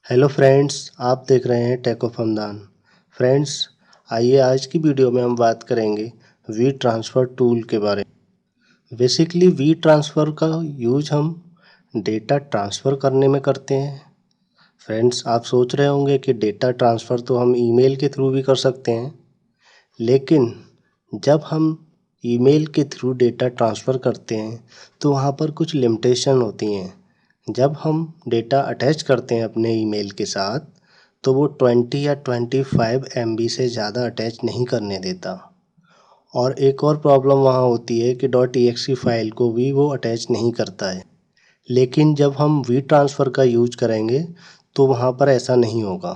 Hello friends, आप देख रहे हैं टेक ऑफ हमदान। फ्रेंड्स, आइए आज की वीडियो में हम बात करेंगे वी ट्रांसफ़र टूल के बारे में। बेसिकली वी ट्रांसफ़र का यूज हम डेटा ट्रांसफ़र करने में करते हैं। फ्रेंड्स, आप सोच रहे होंगे कि डेटा ट्रांसफ़र तो हम ईमेल के थ्रू भी कर सकते हैं, लेकिन जब हम ईमेल के थ्रू डेटा ट्रांसफ़र करते हैं तो वहाँ पर कुछ लिमिटेशन होती हैं। जब हम डेटा अटैच करते हैं अपने ईमेल के साथ तो वो 20 या 25 MB से ज़्यादा अटैच नहीं करने देता। और एक और प्रॉब्लम वहाँ होती है कि .exe फाइल को भी वो अटैच नहीं करता है। लेकिन जब हम वी ट्रांसफ़र का यूज करेंगे तो वहाँ पर ऐसा नहीं होगा।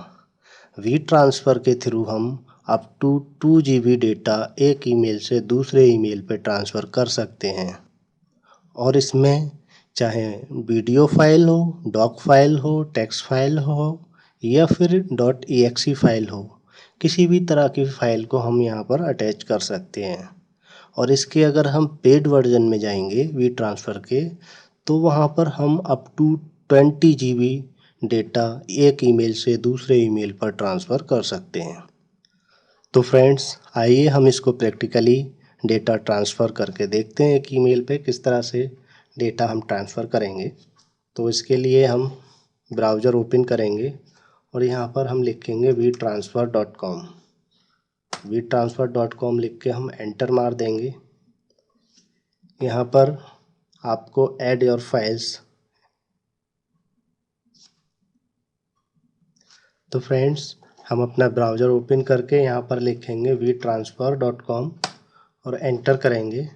वी ट्रांसफ़र के थ्रू हम अप टू 2 GB डेटा एक ईमेल से दूसरे ईमेल पे ट्रांसफ़र कर सकते हैं। और इसमें चाहे वीडियो फाइल हो, डॉक फाइल हो, टेक्स्ट फाइल हो या फिर .exe फाइल हो, किसी भी तरह की फ़ाइल को हम यहाँ पर अटैच कर सकते हैं। और इसके अगर हम पेड वर्जन में जाएंगे वी ट्रांसफ़र के, तो वहाँ पर हम अप टू 20 GB डेटा एक ईमेल से दूसरे ईमेल पर ट्रांसफ़र कर सकते हैं। तो फ्रेंड्स, आइए हम इसको प्रैक्टिकली डेटा ट्रांसफ़र करके देखते हैं कि ईमेल पे किस तरह से डेटा हम ट्रांसफ़र करेंगे। तो इसके लिए हम ब्राउज़र ओपन करेंगे और यहाँ पर हम लिखेंगे vtransfer.com। vtransfer.com लिख के हम एंटर मार देंगे। यहाँ पर आपको ऐड योर फाइल्स। तो फ्रेंड्स, हम अपना ब्राउज़र ओपन करके यहाँ पर लिखेंगे vtransfer.com और एंटर करेंगे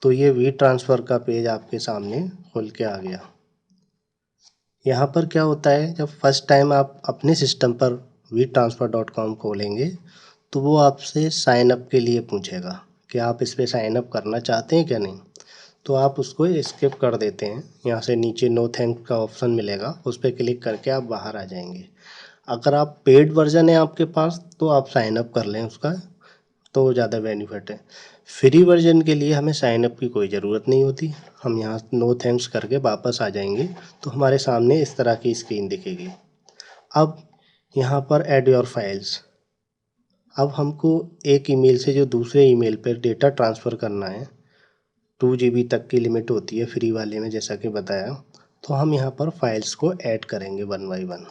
तो ये वी ट्रांसफ़र का पेज आपके सामने खुल के आ गया। यहाँ पर क्या होता है, जब फर्स्ट टाइम आप अपने सिस्टम पर vtransfer.com खोलेंगे तो वो आपसे साइन अप के लिए पूछेगा कि आप इस पर साइन अप करना चाहते हैं क्या नहीं। तो आप उसको स्किप कर देते हैं। यहाँ से नीचे नो थैंक्स का ऑप्शन मिलेगा, उस पर क्लिक करके आप बाहर आ जाएंगे। अगर आप पेड वर्जन है आपके पास तो आप साइन अप कर लें उसका, तो ज़्यादा बेनिफिट है। फ्री वर्जन के लिए हमें साइन अप की कोई ज़रूरत नहीं होती। हम यहाँ नो थैंक्स करके वापस आ जाएंगे तो हमारे सामने इस तरह की स्क्रीन दिखेगी। अब यहाँ पर ऐड योर फाइल्स। अब हमको एक ईमेल से जो दूसरे ईमेल पर डेटा ट्रांसफ़र करना है, 2 GB तक की लिमिट होती है फ्री वाले में जैसा कि बताया। तो हम यहाँ पर फाइल्स को ऐड करेंगे वन बाई वन।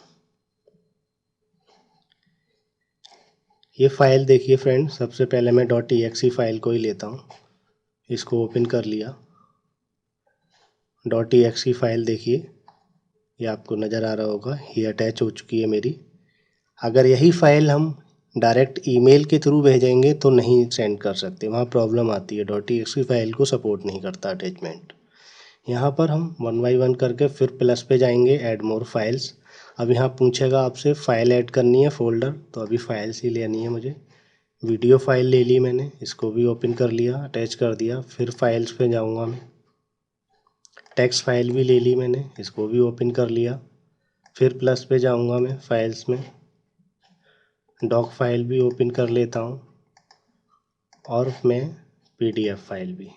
ये फ़ाइल देखिए फ्रेंड, सबसे पहले मैं .exe फाइल को ही लेता हूँ। इसको ओपन कर लिया। .exe फाइल देखिए, ये आपको नज़र आ रहा होगा, ये अटैच हो चुकी है मेरी। अगर यही फ़ाइल हम डायरेक्ट ईमेल के थ्रू भेजेंगे तो नहीं सेंड कर सकते, वहाँ प्रॉब्लम आती है। .exe फाइल को सपोर्ट नहीं करता अटैचमेंट। यहाँ पर हम वन बाई वन करके फिर प्लस पे जाएंगे, ऐड मोर फाइल्स। अब यहाँ पूछेगा आपसे फ़ाइल ऐड करनी है फ़ोल्डर, तो अभी फाइल्स ही लेनी है मुझे। वीडियो फाइल ले ली मैंने, इसको भी ओपन कर लिया, अटैच कर दिया। फिर फाइल्स पे जाऊँगा मैं। टेक्स्ट फाइल भी ले ली मैंने, इसको भी ओपन कर लिया। फिर प्लस पे जाऊँगा मैं फाइल्स में, डॉक फाइल भी ओपन कर लेता हूँ और मैं PDF फाइल भी।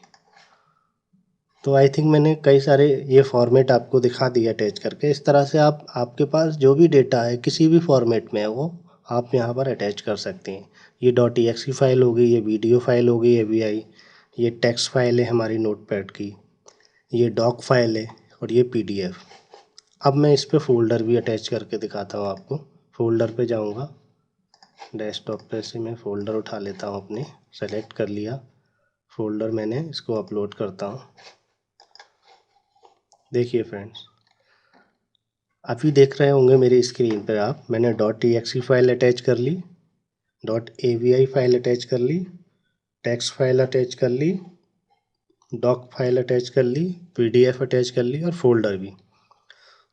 तो आई थिंक मैंने कई सारे ये फॉर्मेट आपको दिखा दिया अटैच करके। इस तरह से आप आपके पास जो भी डेटा है किसी भी फॉर्मेट में है वो आप यहाँ पर अटैच कर सकते हैं। ये .exe फाइल हो गई, ये वीडियो फाइल हो गई AVI, ये टेक्स्ट फाइल है हमारी नोटपैड की, ये डॉक फाइल है और ये PDF। अब मैं इस पे फ़ोल्डर भी अटैच करके दिखाता हूँ आपको। फ़ोल्डर पे जाऊँगा, डेस्कटॉप पे से मैं फ़ोल्डर उठा लेता हूँ अपने, सेलेक्ट कर लिया फ़ोल्डर मैंने, इसको अपलोड करता हूँ। देखिए फ्रेंड्स, अभी देख रहे होंगे मेरी स्क्रीन पर आप, मैंने .exe फाइल अटैच कर ली, .avi फाइल अटैच कर ली, टेक्स्ट फाइल अटैच कर ली, डॉक फाइल अटैच कर ली, PDF अटैच कर ली और फ़ोल्डर भी।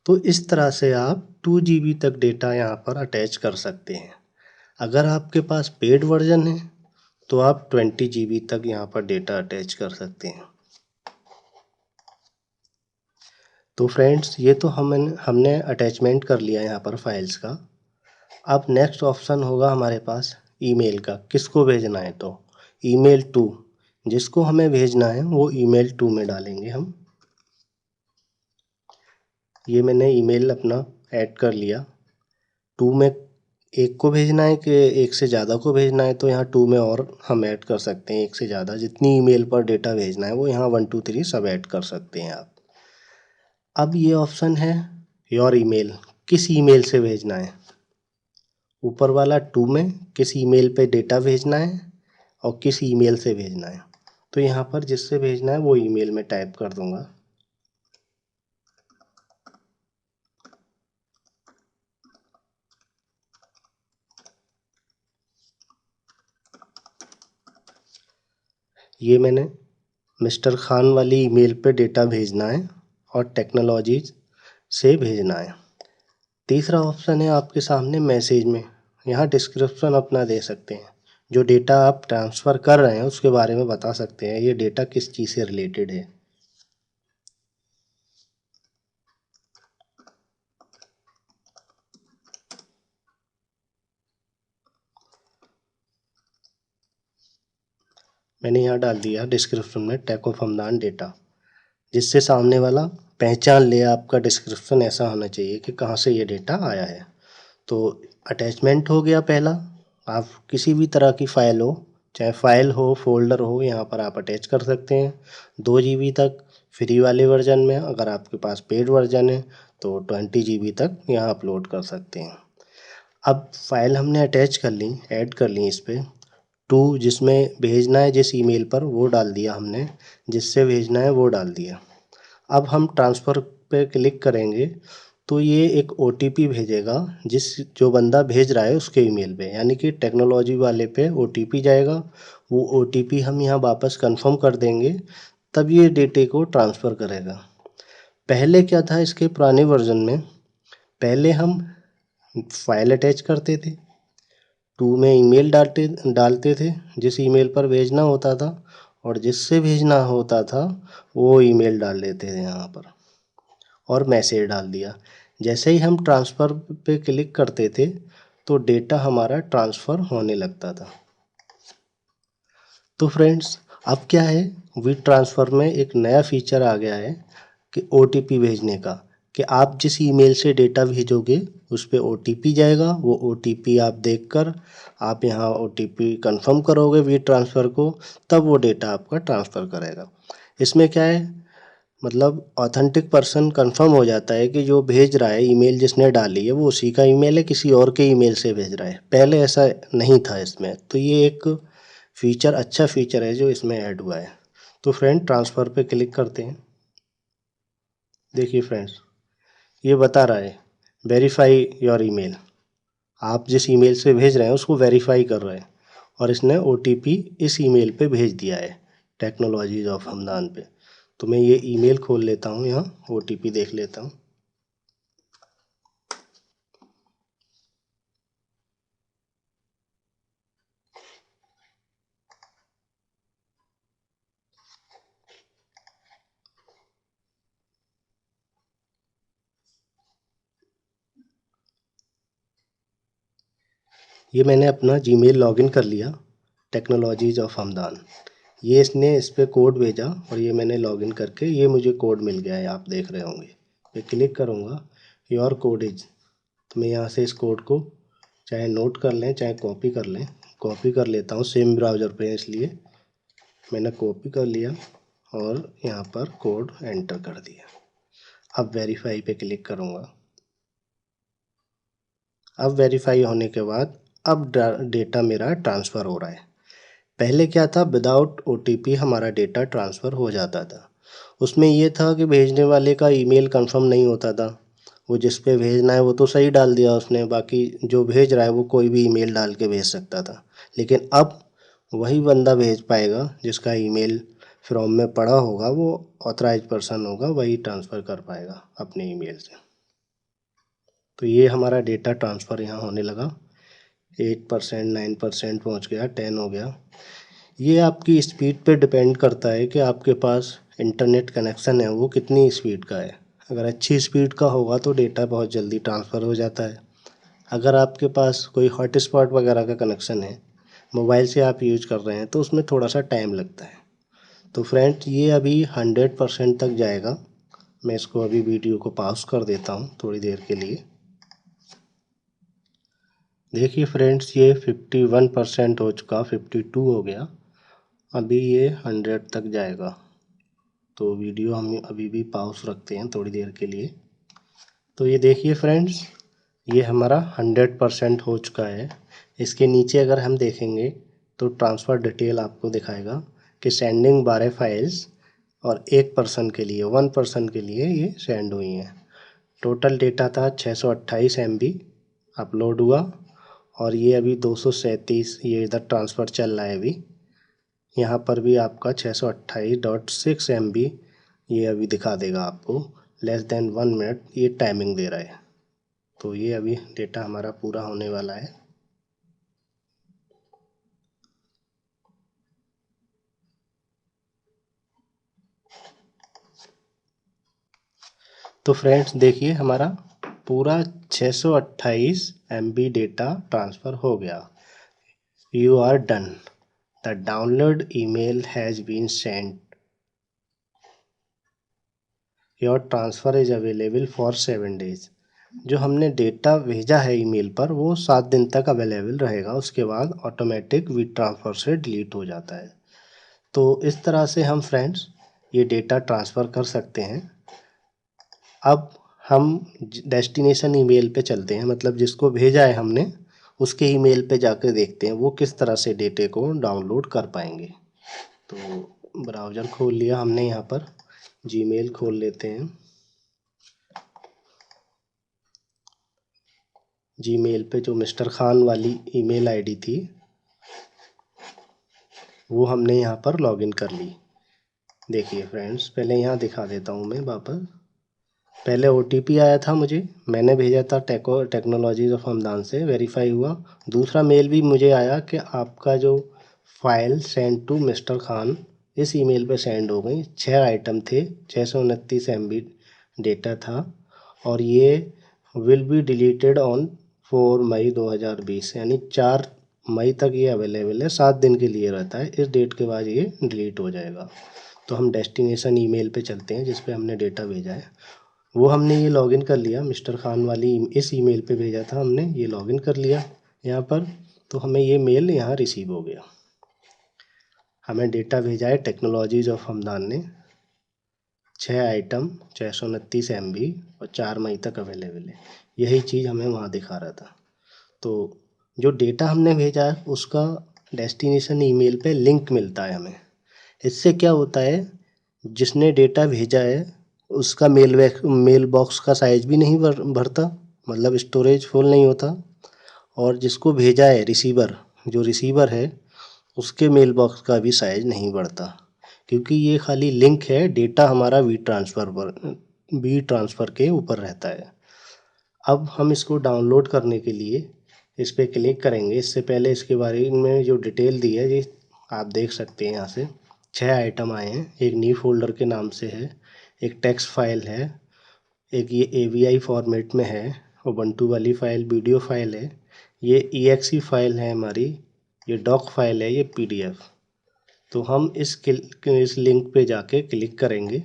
तो इस तरह से आप 2 GB तक डेटा यहाँ पर अटैच कर सकते हैं। अगर आपके पास पेड वर्जन है तो आप 20 GB तक यहाँ पर डेटा अटैच कर सकते हैं। तो फ्रेंड्स, ये तो हमने अटैचमेंट कर लिया यहाँ पर फाइल्स का। अब नेक्स्ट ऑप्शन होगा हमारे पास ईमेल का, किसको भेजना है। तो ईमेल टू, जिसको हमें भेजना है वो email 2 में डालेंगे हम। ये मैंने ईमेल अपना ऐड कर लिया। 2 में एक को भेजना है कि एक से ज़्यादा को भेजना है, तो यहाँ 2 में और हम ऐड कर सकते हैं एक से ज़्यादा। जितनी ईमेल पर डेटा भेजना है वो यहाँ 1 2 3 सब ऐड कर सकते हैं आप। अब ये ऑप्शन है योर ईमेल, किस ईमेल से भेजना है। ऊपर वाला 2 में किस ईमेल पे डेटा भेजना है और किस ईमेल से भेजना है। तो यहाँ पर जिससे भेजना है वो ईमेल में टाइप कर दूंगा। ये मैंने मिस्टर खान वाली ईमेल पे डेटा भेजना है और टेक्नोलॉजीज से भेजना है। तीसरा ऑप्शन है आपके सामने मैसेज में, यहाँ डिस्क्रिप्शन अपना दे सकते हैं। जो डेटा आप ट्रांसफ़र कर रहे हैं उसके बारे में बता सकते हैं, ये डेटा किस चीज़ से रिलेटेड है। मैंने यहाँ डाल दिया डिस्क्रिप्शन में टेक ऑफ हमदान डेटा, जिससे सामने वाला पहचान ले आपका डिस्क्रिप्शन ऐसा होना चाहिए कि कहाँ से ये डेटा आया है। तो अटैचमेंट हो गया पहला। आप किसी भी तरह की फ़ाइल हो, चाहे फ़ाइल हो फ़ोल्डर हो, यहाँ पर आप अटैच कर सकते हैं 2 GB तक फ्री वाले वर्जन में। अगर आपके पास पेड वर्जन है तो 20 GB तक यहाँ अपलोड कर सकते हैं। अब फाइल हमने अटैच कर ली, ऐड कर ली इस पे। 2 जिसमें भेजना है जिस ईमेल पर वो डाल दिया हमने, जिससे भेजना है वो डाल दिया। अब हम ट्रांसफ़र पे क्लिक करेंगे तो ये एक OTP भेजेगा, जो बंदा भेज रहा है उसके ईमेल पे, यानी कि टेक्नोलॉजी वाले पे OTP जाएगा। वो OTP हम यहाँ वापस कंफर्म कर देंगे, तब ये डेटे को ट्रांसफ़र करेगा। पहले क्या था इसके पुराने वर्जन में, पहले हम फाइल अटैच करते थे, 2 में ईमेल डालते थे जिस ईमेल पर भेजना होता था, और जिससे भेजना होता था वो ईमेल डाल देते थे यहाँ पर और मैसेज डाल दिया। जैसे ही हम ट्रांसफ़र पे क्लिक करते थे तो डेटा हमारा ट्रांसफ़र होने लगता था। तो फ्रेंड्स अब क्या है, वी ट्रांसफ़र में एक नया फीचर आ गया है कि OTP भेजने का, कि आप जिस ईमेल से डेटा भेजोगे उस पे OTP जाएगा। वो OTP आप देखकर आप यहाँ OTP कंफर्म करोगे वी ट्रांसफ़र को, तब वो डेटा आपका ट्रांसफ़र करेगा। इसमें क्या है, मतलब ऑथेंटिक पर्सन कंफर्म हो जाता है कि जो भेज रहा है ईमेल जिसने डाली है वो उसी का ईमेल है, किसी और के ईमेल से भेज रहा है। पहले ऐसा नहीं था इसमें, तो ये एक फीचर, अच्छा फीचर है जो इसमें ऐड हुआ है। तो फ्रेंड ट्रांसफ़र पे क्लिक करते हैं। देखिए फ्रेंड्स ये बता रहा है वेरीफाई योर ईमेल, आप जिस ईमेल से भेज रहे हैं उसको वेरीफाई कर रहे हैं, और इसने OTP इस ईमेल पे भेज दिया है टेक्नोलॉजीज ऑफ हमदान पे। तो मैं ये ईमेल खोल लेता हूँ, यहाँ OTP देख लेता हूँ। ये मैंने अपना जीमेल लॉगिन कर लिया, टेक्नोलॉजीज ऑफ हमदान। ये इसने इस पे कोड भेजा और ये मैंने लॉगिन करके ये मुझे कोड मिल गया है, आप देख रहे होंगे। मैं क्लिक करूँगा योर कोड इज, तो मैं यहाँ से इस कोड को चाहे नोट कर लें चाहे कॉपी कर लें। कॉपी कर लेता हूँ, सेम ब्राउज़र पे है इसलिए मैंने कॉपी कर लिया और यहाँ पर कोड एंटर कर दिया। अब वेरीफाई पे क्लिक करूँगा। अब वेरीफाई होने के बाद अब डेटा मेरा ट्रांसफ़र हो रहा है। पहले क्या था, विदाउट OTP हमारा डेटा ट्रांसफ़र हो जाता था। उसमें ये था कि भेजने वाले का ईमेल कंफर्म नहीं होता था। वो जिस पे भेजना है वो तो सही डाल दिया उसने, बाकी जो भेज रहा है वो कोई भी ईमेल डाल के भेज सकता था। लेकिन अब वही बंदा भेज पाएगा जिसका ईमेल फ्रॉम में पड़ा होगा, वो ऑथराइज पर्सन होगा, वही ट्रांसफ़र कर पाएगा अपने ईमेल से। तो ये हमारा डेटा ट्रांसफ़र यहाँ होने लगा। 8%, 9% पहुँच गया, 10 हो गया। ये आपकी स्पीड पे डिपेंड करता है कि आपके पास इंटरनेट कनेक्शन है वो कितनी स्पीड का है। अगर अच्छी स्पीड का होगा तो डेटा बहुत जल्दी ट्रांसफ़र हो जाता है। अगर आपके पास कोई हॉटस्पॉट वगैरह का कनेक्शन है, मोबाइल से आप यूज कर रहे हैं, तो उसमें थोड़ा सा टाइम लगता है। तो फ्रेंड्स ये अभी 100% तक जाएगा। मैं इसको अभी वीडियो को पॉज़ कर देता हूँ थोड़ी देर के लिए। देखिए फ्रेंड्स, ये 51% हो चुका, 52 हो गया। अभी ये 100 तक जाएगा। तो वीडियो हम अभी भी पॉज रखते हैं थोड़ी देर के लिए। तो ये देखिए फ्रेंड्स, ये हमारा 100% हो चुका है। इसके नीचे अगर हम देखेंगे तो ट्रांसफ़र डिटेल आपको दिखाएगा कि सेंडिंग 12 फाइल्स और एक पर्सन के लिए, 1 पर्सन के लिए ये सेंड हुई हैं। टोटल डेटा था 628 MB अपलोड हुआ, और ये अभी 237 ये इधर ट्रांसफ़र चल रहा है अभी। यहाँ पर भी आपका 628.6 MB ये अभी दिखा देगा आपको। लेस देन 1 मिनट ये टाइमिंग दे रहा है। तो ये अभी डेटा हमारा पूरा होने वाला है। तो फ्रेंड्स देखिए, हमारा पूरा 628 MB डेटा ट्रांसफ़र हो गया। You are done, the download email has been sent, your transfer is available for 7 days. जो हमने डेटा भेजा है ईमेल पर वो 7 दिन तक अवेलेबल रहेगा, उसके बाद ऑटोमेटिक वी ट्रांसफ़र से डिलीट हो जाता है। तो इस तरह से हम फ्रेंड्स ये डेटा ट्रांसफ़र कर सकते हैं। अब हम डेस्टिनेशन ईमेल पे चलते हैं, मतलब जिसको भेजा है हमने उसके ईमेल पे जाकर देखते हैं वो किस तरह से डेटे को डाउनलोड कर पाएंगे। तो ब्राउज़र खोल लिया हमने, यहाँ पर जीमेल खोल लेते हैं। जीमेल पे जो मिस्टर खान वाली ईमेल आईडी थी वो हमने यहाँ पर लॉगिन कर ली। देखिए फ्रेंड्स, पहले यहाँ दिखा देता हूँ मैं वापस। पहले OTP आया था मुझे, मैंने भेजा था टेक्नोलॉजीज ऑफ हमदान से, वेरीफाई हुआ। दूसरा मेल भी मुझे आया कि आपका जो file send to mister Khan इस ईमेल पे सेंड हो गई। 6 आइटम थे, 629 MB डेटा था, और ये विल बी डिलीटेड ऑन 4 मई 2020, यानी 4 मई तक ये अवेलेबल है। 7 दिन के लिए रहता है, इस डेट के बाद ये डिलीट हो जाएगा। तो हम डेस्टिनेशन ईमेल पे चलते हैं जिस पे हमने डेटा भेजा है। वो हमने ये लॉगिन कर लिया, मिस्टर खान वाली इस ईमेल पे भेजा था हमने, ये लॉगिन कर लिया यहाँ पर। तो हमें ये मेल यहाँ रिसीव हो गया। हमें डेटा भेजा है टेक्नोलॉजीज ऑफ हमदान ने, 6 आइटम, 629 MB, और 4 मई तक अवेलेबल है। यही चीज़ हमें वहाँ दिखा रहा था। तो जो डेटा हमने भेजा है उसका डेस्टिनेशन ईमेल पे लिंक मिलता है हमें। इससे क्या होता है, जिसने डेटा भेजा है उसका मेल बॉक्स का साइज़ भी नहीं भरता, मतलब स्टोरेज फुल नहीं होता। और जिसको भेजा है रिसीवर, जो रिसीवर है उसके मेल बॉक्स का भी साइज़ नहीं बढ़ता, क्योंकि ये खाली लिंक है। डेटा हमारा वी ट्रांसफ़र के ऊपर रहता है। अब हम इसको डाउनलोड करने के लिए इस पर क्लिक करेंगे। इससे पहले इसके बारे में जो डिटेल दी है ये आप देख सकते हैं। यहाँ से 6 आइटम आए हैं। एक न्यू फोल्डर के नाम से है, एक टेक्स्ट फाइल है, एक ये AVI फॉर्मेट में है, उबंटू वाली फ़ाइल वीडियो फाइल है, ये EXE फाइल है हमारी, ये डॉक फाइल है, ये PDF। तो हम इस लिंक पे जाके क्लिक करेंगे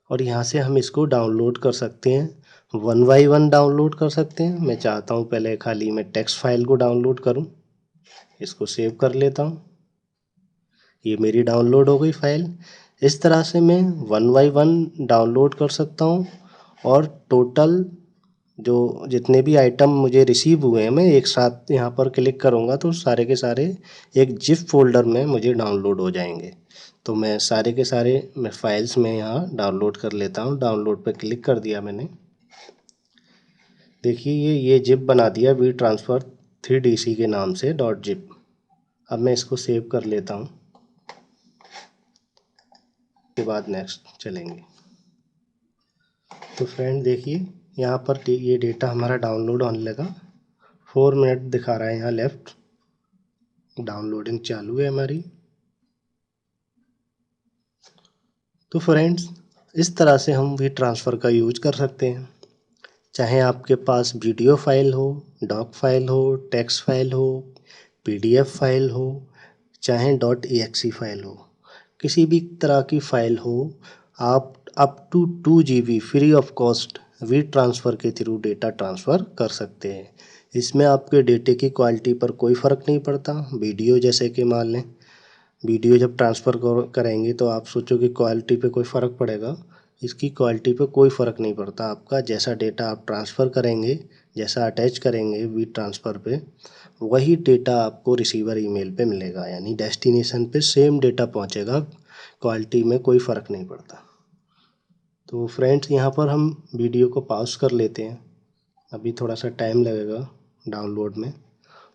और यहाँ से हम इसको डाउनलोड कर सकते हैं। 1 बाई 1 डाउनलोड कर सकते हैं। मैं चाहता हूँ पहले खाली मैं टेक्स्ट फाइल को डाउनलोड करूँ। इसको सेव कर लेता हूँ। ये मेरी डाउनलोड हो गई फाइल। इस तरह से मैं 1 बाई 1 डाउनलोड कर सकता हूँ, और टोटल जो जितने भी आइटम मुझे रिसीव हुए हैं मैं एक साथ यहाँ पर क्लिक करूँगा तो सारे के सारे एक जिप फोल्डर में मुझे डाउनलोड हो जाएंगे। तो मैं सारे के सारे मैं फाइल्स में यहाँ डाउनलोड कर लेता हूँ। डाउनलोड पर क्लिक कर दिया मैंने। देखिए ये जिप बना दिया वी ट्रांसफ़र 3DC के नाम से .zip। अब मैं इसको सेव कर लेता हूँ, के बाद नेक्स्ट चलेंगे। तो फ्रेंड देखिए, यहाँ पर ये डेटा हमारा डाउनलोड होने लगा। 4 मिनट दिखा रहा है यहाँ लेफ्ट। डाउनलोडिंग चालू है हमारी। तो फ्रेंड्स, इस तरह से हम वी ट्रांसफ़र का यूज कर सकते हैं। चाहे आपके पास वीडियो फाइल हो, डॉक फाइल हो, टेक्स्ट फाइल हो, PDF फाइल हो, चाहे .exe फाइल हो, किसी भी तरह की फ़ाइल हो, आप up to 2 GB free of cost WeTransfer के थ्रू डेटा ट्रांसफ़र कर सकते हैं। इसमें आपके डेटे की क्वालिटी पर कोई फ़र्क नहीं पड़ता। वीडियो जैसे कि मान लें, वीडियो जब ट्रांसफ़र करेंगे तो आप सोचो कि क्वालिटी पे कोई फ़र्क पड़ेगा। इसकी क्वालिटी पे कोई फ़र्क नहीं पड़ता। आपका जैसा डेटा आप ट्रांसफ़र करेंगे, जैसा अटैच करेंगे वी ट्रांसफ़र पे, वही डेटा आपको रिसीवर ईमेल पे मिलेगा, यानी डेस्टिनेशन पे सेम डेटा पहुंचेगा। क्वालिटी में कोई फ़र्क नहीं पड़ता। तो फ्रेंड्स, यहाँ पर हम वीडियो को पॉज कर लेते हैं। अभी थोड़ा सा टाइम लगेगा डाउनलोड में,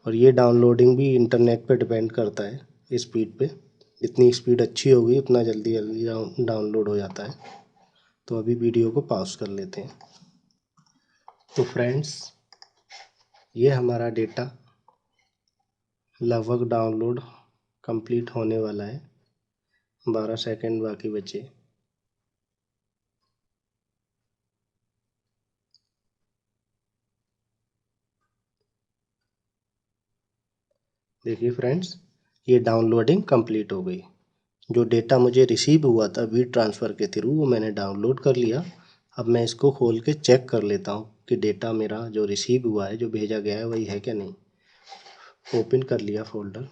और ये डाउनलोडिंग भी इंटरनेट पे डिपेंड करता है स्पीड पे। जितनी स्पीड अच्छी होगी उतना जल्दी जल्दी डाउनलोड हो जाता है। तो अभी वीडियो को पॉज कर लेते हैं। तो फ्रेंड्स, ये हमारा डेटा लगभग डाउनलोड कंप्लीट होने वाला है। 12 सेकंड बाकी बचे। देखिए फ्रेंड्स, ये डाउनलोडिंग कंप्लीट हो गई। जो डेटा मुझे रिसीव हुआ था वी ट्रांसफ़र के थ्रू, वो मैंने डाउनलोड कर लिया। अब मैं इसको खोल के चेक कर लेता हूँ कि डेटा मेरा जो रिसीव हुआ है, जो भेजा गया है, वही है क्या नहीं। ओपन कर लिया फोल्डर।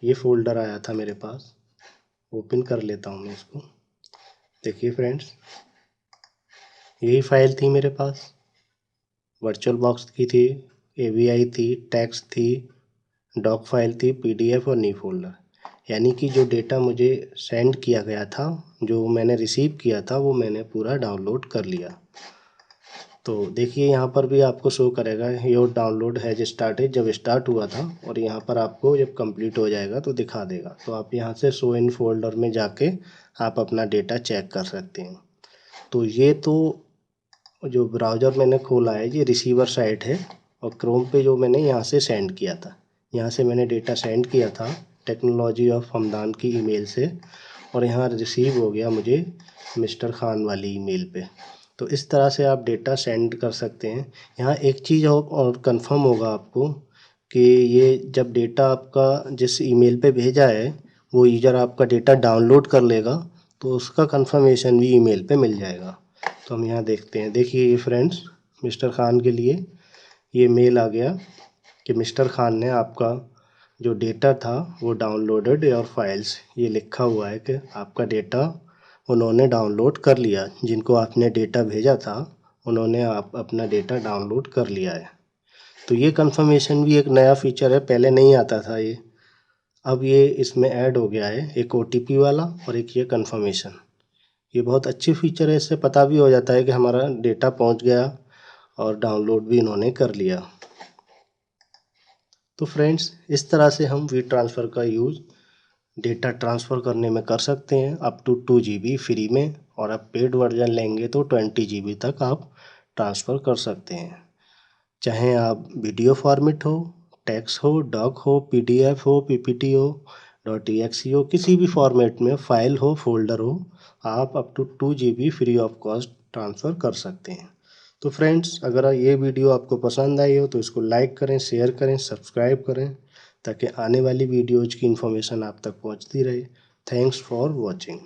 ये फोल्डर आया था मेरे पास, ओपन कर लेता हूँ मैं इसको। देखिए फ्रेंड्स, यही फाइल थी मेरे पास। वर्चुअल बॉक्स की थी, AVI थी, टेक्स्ट थी, डॉक फाइल थी, PDF और न्यू फोल्डर। यानी कि जो डेटा मुझे सेंड किया गया था, जो मैंने रिसीव किया था, वो मैंने पूरा डाउनलोड कर लिया। तो देखिए यहाँ पर भी आपको शो करेगा योर डाउनलोड हैज स्टार्टेड, जब स्टार्ट हुआ था, और यहाँ पर आपको जब कंप्लीट हो जाएगा तो दिखा देगा। तो आप यहाँ से शो इन फोल्डर में जाके आप अपना डेटा चेक कर सकते हैं। तो ये तो जो ब्राउज़र मैंने खोला है ये रिसीवर साइट है, और क्रोम पे जो मैंने यहाँ से सेंड किया था, यहाँ से मैंने डेटा सेंड किया था टेक्नोलॉजी ऑफ हमदान की ईमेल से, और यहाँ रिसीव हो गया मुझे मिस्टर खान वाली ईमेल पे। तो इस तरह से आप डेटा सेंड कर सकते हैं। यहाँ एक चीज़ और कंफर्म होगा आपको कि ये जब डेटा आपका जिस ईमेल पे भेजा है वो यूज़र आपका डेटा डाउनलोड कर लेगा, तो उसका कंफर्मेशन भी ईमेल पे मिल जाएगा। तो हम यहाँ देखते हैं। देखिए ये फ्रेंड्स, मिस्टर खान के लिए ये मेल आ गया कि मिस्टर खान ने आपका जो डेटा था वो डाउनलोडेड योर फाइल्स, ये लिखा हुआ है कि आपका डेटा उन्होंने डाउनलोड कर लिया। जिनको आपने डेटा भेजा था उन्होंने आप अपना डेटा डाउनलोड कर लिया है। तो ये कंफर्मेशन भी एक नया फीचर है, पहले नहीं आता था ये, अब ये इसमें ऐड हो गया है, एक OTP वाला और एक ये कंफर्मेशन। ये बहुत अच्छी फीचर है, इससे पता भी हो जाता है कि हमारा डेटा पहुंच गया और डाउनलोड भी इन्होंने कर लिया। तो फ्रेंड्स, इस तरह से हम वी ट्रांसफ़र का यूज़ डेटा ट्रांसफ़र करने में कर सकते हैं, अप टू 2 GB फ्री में, और आप पेड वर्जन लेंगे तो 20 GB तक आप ट्रांसफ़र कर सकते हैं। चाहे आप वीडियो फॉर्मेट हो, टेक्स्ट हो, डॉक हो, PDF हो, PPT हो, .exe हो, किसी भी फॉर्मेट में फाइल हो, फोल्डर हो, आप up to 2 GB free of cost transfer कर सकते हैं। तो फ्रेंड्स, अगर ये वीडियो आपको पसंद आई हो तो इसको लाइक करें, शेयर करें, सब्सक्राइब करें, ताकि आने वाली वीडियोज़ की इन्फॉर्मेशन आप तक पहुंचती रहे। Thanks for watching.